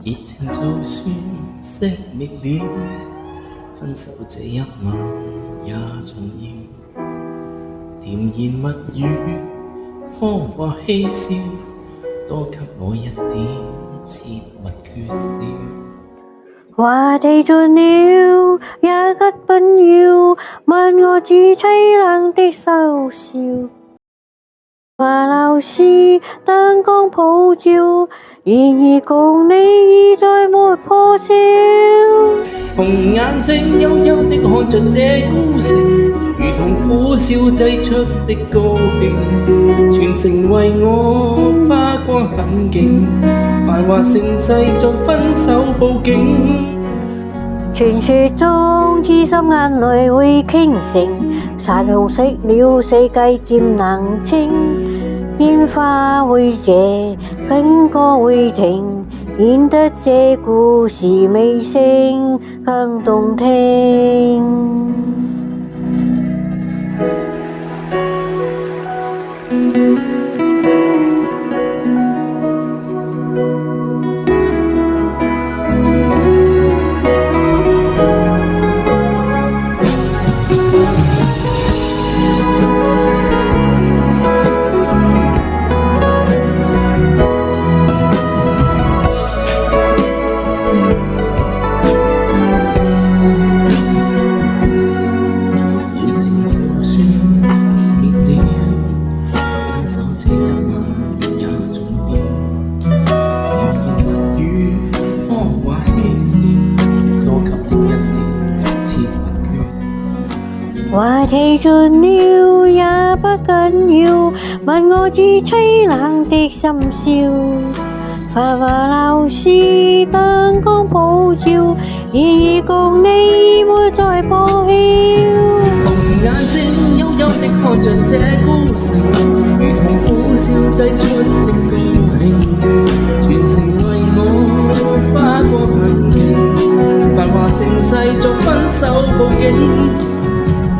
熱情就算熄滅了，分手這一晚也重要。甜言蜜語，謊話嬉笑，多給我一點切勿缺少。話題盡了，也不必要問我至凄冷的羞笑。話鬧市燈光普照，然而共你已再沒破曉。紅眼睛幽幽的看着這孤城，如同苦笑擠出的高興，全城為我花光很勁，繁華盛世作分手報警。傳說中痴心眼淚會傾城，殘紅熄了世界漸冷清，煙花會謝，緊歌會停，顯得這故事尾聲更動聽。話題盡了也不緊要，問我至凄冷的深宵。繁華鬧市燈光普照，然而共你已沒再破曉。紅眼睛幽幽的看着這孤城，如同苦笑擠出的高興，全城為我花光很勁，繁華盛世作分手報警。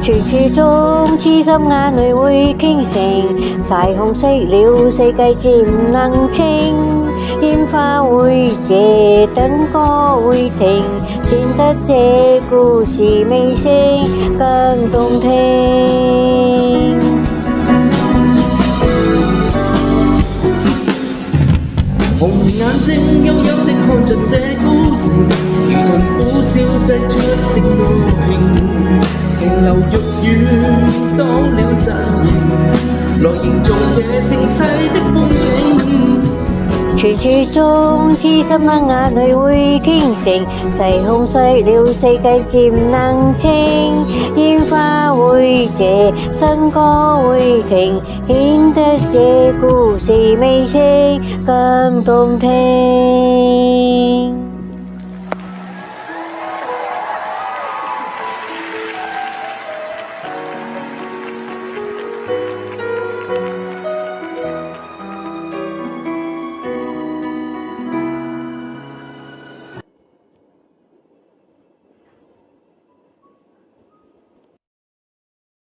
傳說中痴心眼淚會傾城，柴紅熄了世界漸冷清，煙花會謝，燈歌會停，顯得這故事尾聲更動聽。紅眼睛幽幽的看着這孤城，如同苦笑擠出的高興，停留肉丸當了陣營，來營造這盛世的風景。傳說中痴心的眼淚會傾城，霓虹熄了世界漸冷清，煙花會謝，笙歌會停，顯得這故事尾聲更動聽。